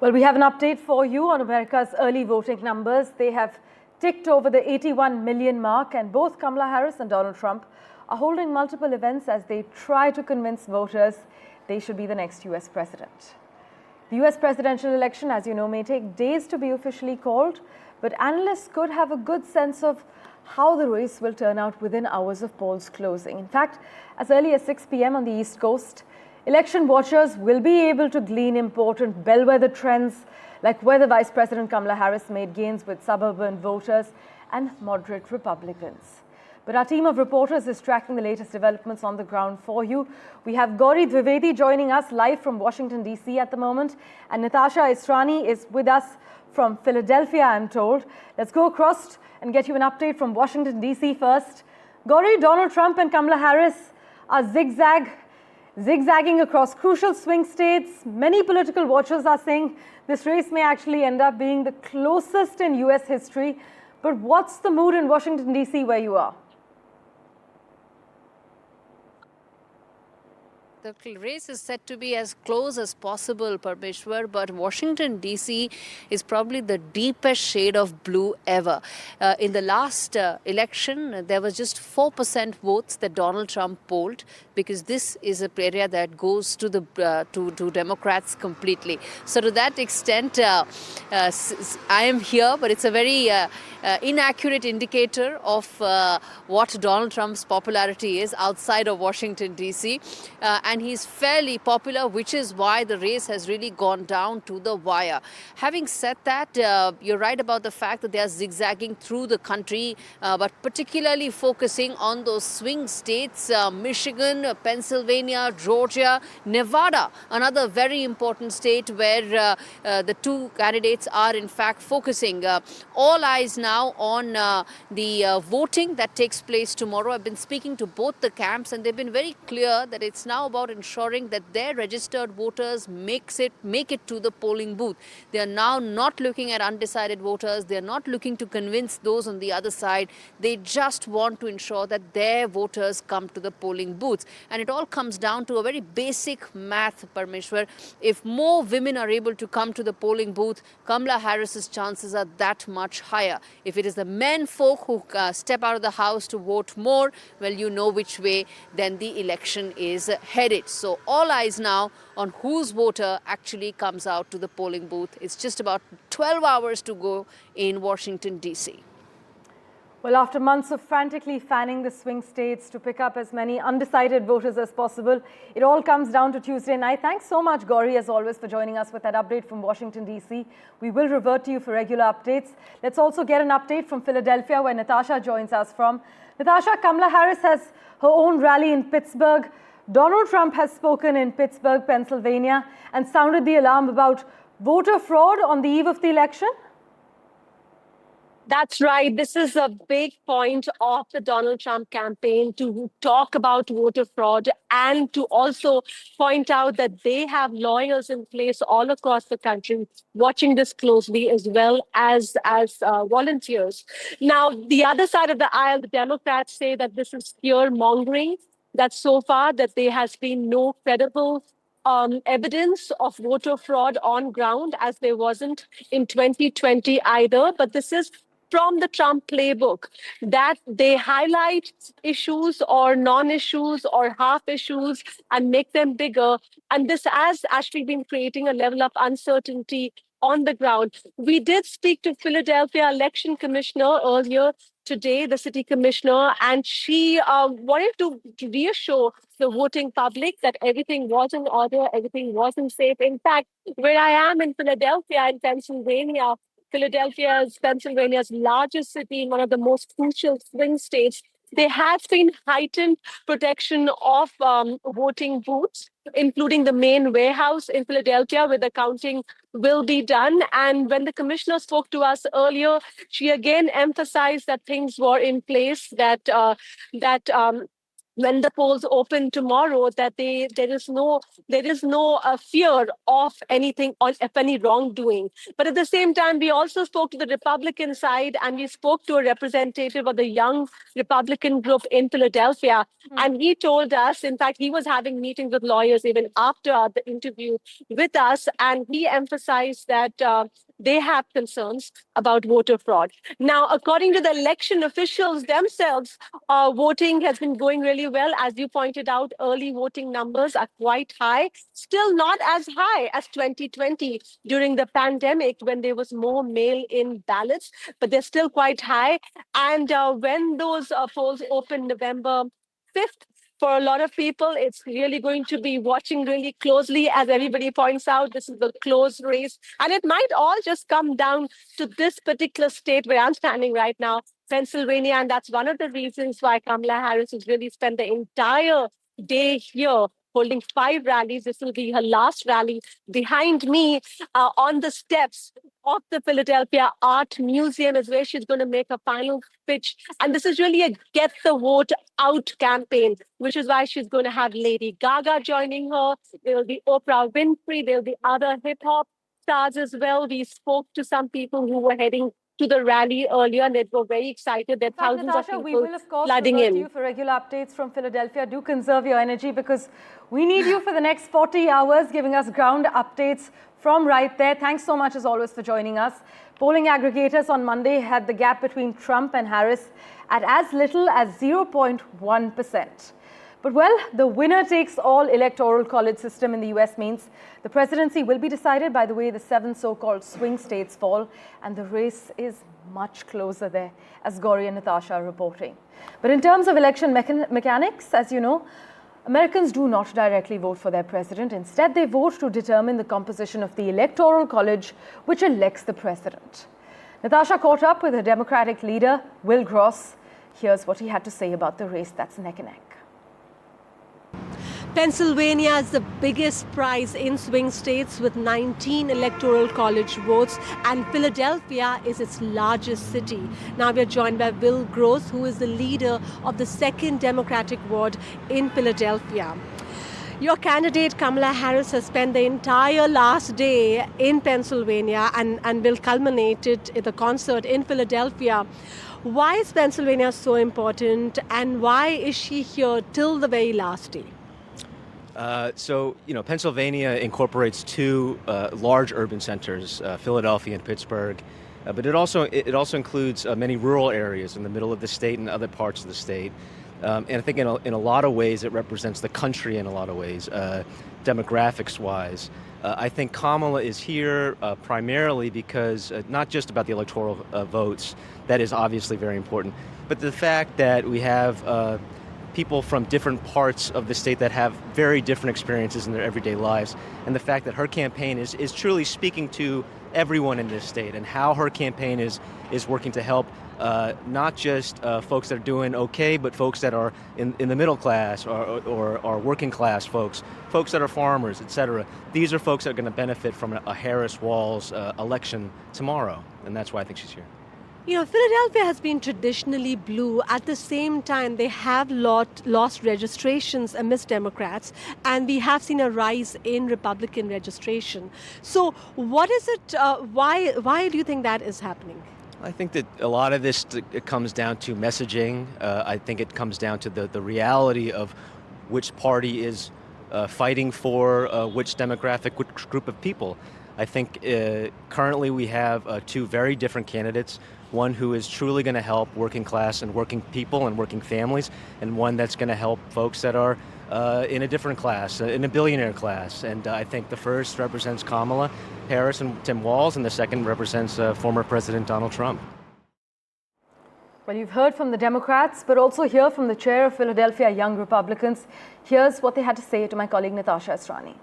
Well, we have an update for you on America's early voting numbers. They have ticked over the 81 million mark, and both Kamala Harris and Donald Trump are holding multiple events as they try to convince voters they should be the next US president. The US presidential election, as you know, may take days to be officially called, but analysts could have a good sense of how the race will turn out within hours of polls closing. In fact, as early as 6 p.m. on the East Coast, election watchers will be able to glean important bellwether trends like whether Vice President Kamala Harris made gains with suburban voters and moderate Republicans. But our team of reporters is tracking the latest developments on the ground for you. We have Gaurie Dwivedi joining us live from Washington, D.C. at the moment, and Natasha Israni is with us from Philadelphia, I'm told. Let's go across and get you an update from Washington, D.C. first. Gaurie, Donald Trump and Kamala Harris are zigzagging across crucial swing states. Many political watchers are saying this race may actually end up being the closest in US history. But what's the mood in Washington, D.C. where you are? The race is set to be as close as possible, Parmeshwar, but Washington, D.C. is probably the deepest shade of blue ever. In the last election, there was just 4% votes that Donald Trump polled, because this is an area that goes to the to Democrats completely. So to that extent, I am here, but it's a very inaccurate indicator of what Donald Trump's popularity is outside of Washington, D.C. And he's fairly popular, which is why the race has really gone down to the wire. Having said that, you're right about the fact that they are zigzagging through the country, but particularly focusing on those swing states, Michigan, Pennsylvania, Georgia, Nevada, another very important state where the two candidates are in fact focusing. All eyes now on the voting that takes place tomorrow. I've been speaking to both the camps, and they've been very clear that it's now about ensuring that their registered voters make it to the polling booth. They are now not looking at undecided voters. They are not looking to convince those on the other side. They just want to ensure that their voters come to the polling booths. And it all comes down to a very basic math, Parmeshwar. If more women are able to come to the polling booth, Kamala Harris's chances are that much higher. If it is the men folk who step out of the house to vote more, well, you know which way then the election is headed. So all eyes now on whose voter actually comes out to the polling booth. It's just about 12 hours to go in Washington, D.C. Well, after months of frantically fanning the swing states to pick up as many undecided voters as possible, it all comes down to Tuesday night. Thanks so much, Gaurie, as always, for joining us with that update from Washington, D.C. We will revert to you for regular updates. Let's also get an update from Philadelphia, where Natasha joins us from. Natasha, Kamala Harris has her own rally in Pittsburgh. Donald Trump has spoken in Pittsburgh, Pennsylvania, and sounded the alarm about voter fraud on the eve of the election. That's right. This is a big point of the Donald Trump campaign, to talk about voter fraud and to also point out that they have lawyers in place all across the country watching this closely, as well as volunteers. Now, the other side of the aisle, the Democrats say that this is fear-mongering, that so far that there has been no credible evidence of voter fraud on ground, as there wasn't in 2020 either. But this is from the Trump playbook, that they highlight issues or non-issues or half issues and make them bigger. And this has actually been creating a level of uncertainty on the ground. We did speak to Philadelphia election commissioner earlier today, the city commissioner, and she wanted to reassure the voting public that everything was in order, everything wasn't safe. In fact, where I am in Philadelphia, in Pennsylvania, Philadelphia is Pennsylvania's largest city, in one of the most crucial swing states. There has been heightened protection of voting booths, including the main warehouse in Philadelphia, where the counting will be done. And when the commissioner spoke to us earlier, she again emphasized that things were in place, that when the polls open tomorrow, that there is no fear of anything or of any wrongdoing. But at the same time, we also spoke to the Republican side, and we spoke to a representative of the young Republican group in Philadelphia, and he told us, in fact, he was having meetings with lawyers even after the interview with us, and he emphasized that they have concerns about voter fraud. Now, according to the election officials themselves, voting has been going really well. As you pointed out, early voting numbers are quite high, still not as high as 2020 during the pandemic when there was more mail-in ballots, but they're still quite high. And when those polls open November 5th, for a lot of people, it's really going to be watching really closely. As everybody points out, this is a close race. And it might all just come down to this particular state where I'm standing right now, Pennsylvania. And that's one of the reasons why Kamala Harris has really spent the entire day here holding 5 rallies. This will be her last rally. Behind me on the steps of the Philadelphia Art Museum is where she's going to make a final pitch. And this is really a get the vote out campaign, which is why she's going to have Lady Gaga joining her. There will be Oprah Winfrey. There will be other hip hop stars as well. We spoke to some people who were heading to the rally earlier, and they were very excited that thousands Natasha, of people we will, of course, flooding revert in. to you for regular updates from Philadelphia. Do conserve your energy because we need you for the next 40 hours, giving us ground updates from right there. Thanks so much, as always, for joining us. Polling aggregators on Monday had the gap between Trump and Harris at as little as 0.1%. But, well, the winner-takes-all electoral college system in the US means the presidency will be decided by the way the 7 so-called swing states fall, and the race is much closer there, as Gaurie and Natasha are reporting. But in terms of election mechanics, as you know, Americans do not directly vote for their president. Instead, they vote to determine the composition of the electoral college, which elects the president. Natasha caught up with her Democratic leader, Will Gross. Here's what he had to say about the race that's neck and neck. Pennsylvania is the biggest prize in swing states with 19 electoral college votes, and Philadelphia is its largest city. Now we are joined by Will Gross, who is the leader of the 2nd Democratic ward in Philadelphia. Your candidate, Kamala Harris, has spent the entire last day in Pennsylvania and will culminate it at the concert in Philadelphia. Why is Pennsylvania so important, and why is she here till the very last day? Pennsylvania incorporates 2 large urban centers, Philadelphia and Pittsburgh, but it also includes many rural areas in the middle of the state and other parts of the state. And I think in a lot of ways it represents the country in a lot of ways, demographics-wise. I think Kamala is here primarily because not just about the electoral votes, that is obviously very important, but the fact that we have people from different parts of the state that have very different experiences in their everyday lives, and the fact that her campaign is truly speaking to everyone in this state, and how her campaign is working to help not just folks that are doing okay, but folks that are in the middle class or working class folks that are farmers, etc. These are folks that are going to benefit from a Harris-Walz election tomorrow, and that's why I think she's here. You know, Philadelphia has been traditionally blue. At the same time, they have lost registrations amidst Democrats, and we have seen a rise in Republican registration. So what is it, why do you think that is happening? I think that a lot of this it comes down to messaging. I think it comes down to the reality of which party is fighting for which demographic, which group of people. I think currently we have 2 very different candidates. One who is truly going to help working class and working people and working families, and one that's going to help folks that are in a different class, in a billionaire class. And I think the first represents Kamala Harris and Tim Walz, and the second represents former President Donald Trump. Well, you've heard from the Democrats, but also hear from the chair of Philadelphia Young Republicans. Here's what they had to say to my colleague Natasha Israni.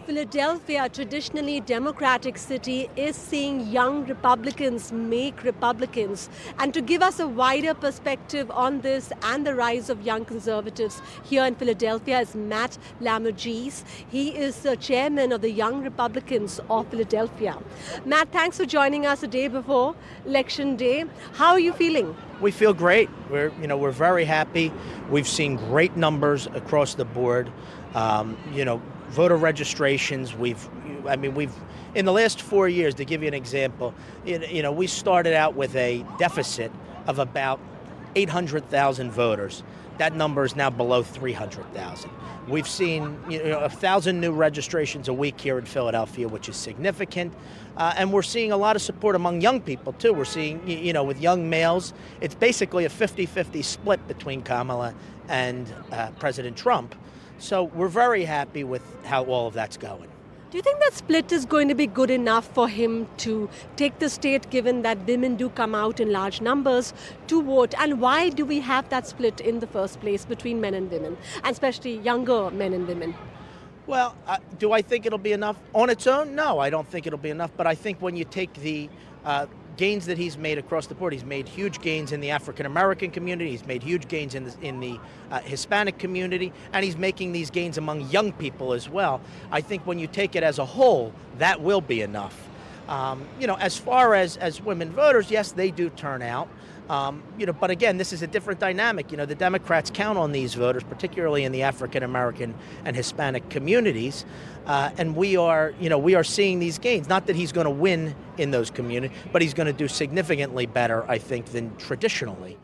Philadelphia, traditionally Democratic city, is seeing young Republicans make Republicans. And to give us a wider perspective on this and the rise of young conservatives here in Philadelphia is Matt Lamorgese. He is the chairman of the Young Republicans of Philadelphia. Matt, thanks for joining us a day before Election Day. How are you feeling? We feel great. We're very happy. We've seen great numbers across the board. Voter registrations. We've in the last 4 years, to give you an example, we started out with a deficit of about 800,000 voters. That number is now below 300,000. We've seen 1,000 new registrations a week here in Philadelphia, which is significant. And we're seeing a lot of support among young people, too. We're seeing, with young males, it's basically a 50-50 split between Kamala and President Trump. So we're very happy with how all of that's going. Do you think that split is going to be good enough for him to take the state, given that women do come out in large numbers to vote? And why do we have that split in the first place between men and women, and especially younger men and women? Well, do I think it'll be enough on its own? No, I don't think it'll be enough. But I think when you take the gains that he's made across the board, he's made huge gains in the African-American community, he's made huge gains in the Hispanic community, and he's making these gains among young people as well. I think when you take it as a whole, that will be enough. As far as women voters, yes, they do turn out. But again, this is a different dynamic. The Democrats count on these voters, particularly in the African-American and Hispanic communities. And we are seeing these gains. Not that he's going to win in those communities, but he's going to do significantly better, I think, than traditionally.